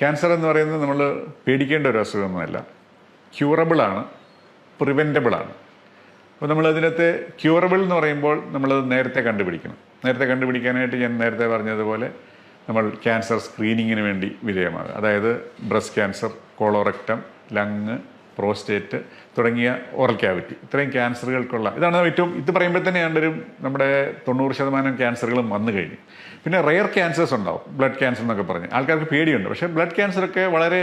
Cancer എന്ന് പറയുന്നത് നമ്മൾ പേടിക്കേണ്ട ഒരു അസുഖമൊന്നുമല്ല. ക്യൂറബിളാണ്, പ്രിവെൻറ്റബിളാണ്. അപ്പോൾ നമ്മളതിനകത്ത് ക്യൂറബിൾ എന്ന് പറയുമ്പോൾ നമ്മളത് നേരത്തെ കണ്ടുപിടിക്കണം. നേരത്തെ കണ്ടുപിടിക്കാനായിട്ട് ഞാൻ നേരത്തെ പറഞ്ഞതുപോലെ നമ്മൾ ക്യാൻസർ സ്ക്രീനിങ്ങിന് വേണ്ടി വിധേയമാകുക. അതായത് ബ്രസ്റ്റ് ക്യാൻസർ, കോളോറക്ടം, ലങ്, പ്രോസ്റ്റേറ്റ് തുടങ്ങിയ ഓറൽ ക്യാവിറ്റി, ഇത്രയും ക്യാൻസറുകൾക്കുള്ള ഇതാണ് ഏറ്റവും. ഇത് പറയുമ്പോൾ തന്നെ നമ്മുടെ 90% ക്യാൻസറുകളും വന്നു കഴിഞ്ഞു. പിന്നെ റെയർ ക്യാൻസേഴ്സ് ഉണ്ടാവും, ബ്ലഡ് ക്യാൻസർ എന്നൊക്കെ പറഞ്ഞ് ആൾക്കാർക്ക് പേടിയുണ്ട്. പക്ഷേ ബ്ലഡ് ക്യാൻസറൊക്കെ വളരെ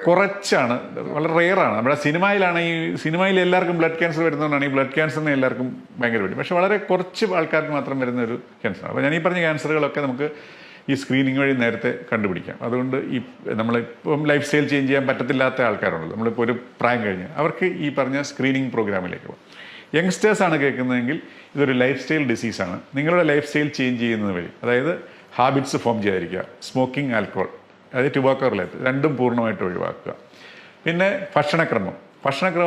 കുറച്ചാണ്, വളരെ റെയറാണ്. നമ്മുടെ സിനിമയിൽ എല്ലാവർക്കും ബ്ലഡ് ക്യാൻസർ വരുന്നതുകൊണ്ടാണ് ഈ ബ്ലഡ് ക്യാൻസറിനെ എല്ലാവർക്കും ഭയങ്കര പേടി. പക്ഷേ വളരെ കുറച്ച് ആൾക്കാർക്ക് മാത്രം വരുന്ന ഒരു ക്യാൻസറാണ്. അപ്പോൾ ഞാൻ ഈ പറഞ്ഞ ക്യാൻസറുകളൊക്കെ നമുക്ക് ഈ സ്ക്രീനിങ് വഴി നേരത്തെ കണ്ടുപിടിക്കാം. അതുകൊണ്ട് നമ്മളിപ്പം ലൈഫ് സ്റ്റൈൽ ചേഞ്ച് ചെയ്യാൻ പറ്റത്തില്ലാത്ത ആൾക്കാരുണ്ടല്ലോ, നമ്മളിപ്പോൾ ഒരു പ്രായം കഴിഞ്ഞ് അവർക്ക് ഈ പറഞ്ഞ സ്ക്രീനിങ് പ്രോഗ്രാമിലേക്ക് പോകും. യങ്സ്റ്റേഴ്സാണ് കേൾക്കുന്നതെങ്കിൽ ഇതൊരു ലൈഫ് സ്റ്റൈൽ ഡിസീസാണ്. നിങ്ങളുടെ ലൈഫ് സ്റ്റൈൽ ചേഞ്ച് ചെയ്യുന്നത് വഴി, അതായത് ഹാബിറ്റ്സ് ഫോം ചെയ്യാതിരിക്കുക, സ്മോക്കിംഗ്, ആൽക്കഹോൾ, അതായത് ടുബാക്കോ റിലേറ്റഡ് രണ്ടും പൂർണ്ണമായിട്ട് ഒഴിവാക്കുക. പിന്നെ ഭക്ഷണക്രമം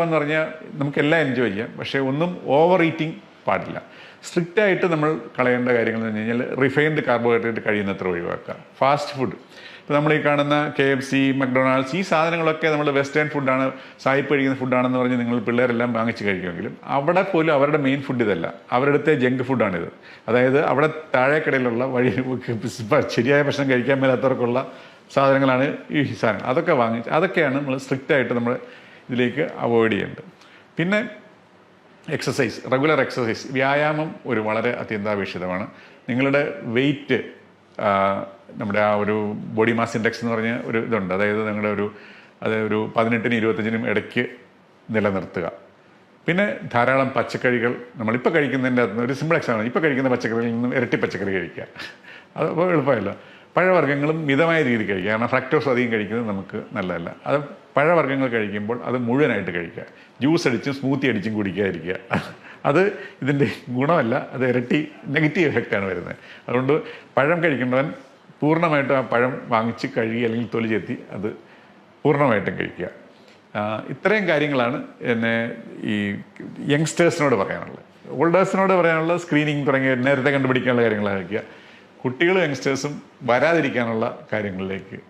എന്ന് പറഞ്ഞാൽ നമുക്കെല്ലാം എൻജോയ് ചെയ്യാം, പക്ഷേ ഒന്നും ഓവർ ഈറ്റിംഗ് പാടില്ല. സ്ട്രിക്റ്റായിട്ട് നമ്മൾ കളയേണ്ട കാര്യങ്ങൾ എന്ന് പറഞ്ഞു കഴിഞ്ഞാൽ റിഫൈൻഡ് കാർബോഹൈഡ്രേറ്റ് കഴിയുന്നത്ര ഒഴിവാക്കുക. ഫാസ്റ്റ് ഫുഡ്, ഇപ്പോൾ നമ്മൾ ഈ കാണുന്ന KFC, മക്ഡൊണാൾഡ്സ്, ഈ സാധനങ്ങളൊക്കെ നമ്മൾ വെസ്റ്റേൺ ഫുഡാണ്, സായിപ്പ് കഴിക്കുന്ന ഫുഡാണെന്ന് പറഞ്ഞ് നിങ്ങൾ പിള്ളേരെല്ലാം വാങ്ങിച്ച് കഴിക്കുമെങ്കിലും അവിടെ പോലും അവരുടെ മെയിൻ ഫുഡ് ഇതല്ല, അവരുടെ ജങ്ക് ഫുഡാണിത്. അതായത് അവിടെ താഴേക്കടയിലുള്ള വഴി ശരിയായ ഭക്ഷണം കഴിക്കാൻ മേലാത്തവർക്കുള്ള സാധനങ്ങളാണ് ഈ സാധനങ്ങൾ. അതൊക്കെയാണ് നമ്മൾ സ്ട്രിക്റ്റായിട്ട് നമ്മൾ ഇതിലേക്ക് അവോയ്ഡ് ചെയ്യേണ്ടത്. പിന്നെ എക്സസൈസ്, റെഗുലർ എക്സസൈസ്, വ്യായാമം ഒരു വളരെ അത്യന്താപേക്ഷിതമാണ്. നിങ്ങളുടെ വെയിറ്റ്, നമ്മുടെ ആ ഒരു ബോഡി മാസ് ഇൻഡെക്സ് എന്ന് പറഞ്ഞ ഒരു ഇതുണ്ട്, അതായത് നിങ്ങളുടെ ഒരു 18-നും 25-നും ഇടയ്ക്ക് നിലനിർത്തുക. പിന്നെ ധാരാളം പച്ചക്കറികൾ, നമ്മളിപ്പോൾ കഴിക്കുന്നതിൻ്റെ അകത്ത് ഒരു സിമ്പിൾ എക്സാമ്പിൾ, ഇപ്പോൾ കഴിക്കുന്ന പച്ചക്കറികളിൽ നിന്നും ഇരട്ടി പച്ചക്കറി കഴിക്കുക. അത് എളുപ്പമല്ല. പഴവർഗ്ഗങ്ങളും മിതമായ രീതിയിൽ കഴിക്കുക, കാരണം ഫ്രക്ടോസ് അധികം കഴിക്കുന്നത് നമുക്ക് നല്ലതല്ല. അത് പഴവർഗ്ഗങ്ങൾ കഴിക്കുമ്പോൾ അത് മുഴുവനായിട്ട് കഴിക്കുക. ജ്യൂസ് അടിച്ചും സ്മൂത്തി അടിച്ചും കുടിക്കാതിരിക്കുക. അത് ഇതിൻ്റെ ഗുണമല്ല, അത് ഇരട്ടി നെഗറ്റീവ് എഫക്റ്റാണ് വരുന്നത്. അതുകൊണ്ട് പഴം കഴിക്കേണ്ടവൻ പൂർണ്ണമായിട്ടും ആ പഴം വാങ്ങിച്ച് കഴുകി അല്ലെങ്കിൽ തൊലി ചെത്തി അത് പൂർണ്ണമായിട്ടും കഴിക്കുക. ഇത്രയും കാര്യങ്ങളാണ് എന്നെ ഈ യങ്സ്റ്റേഴ്സിനോട് പറയാനുള്ളത്. ഓൾഡേഴ്സിനോട് പറയാനുള്ളത് സ്ക്രീനിങ് തുടങ്ങിയ നേരത്തെ കണ്ടുപിടിക്കാനുള്ള കാര്യങ്ങളായിരിക്കുക. കുട്ടികളും യങ്സ്റ്റേഴ്സും വരാതിരിക്കാനുള്ള കാര്യങ്ങളിലേക്ക്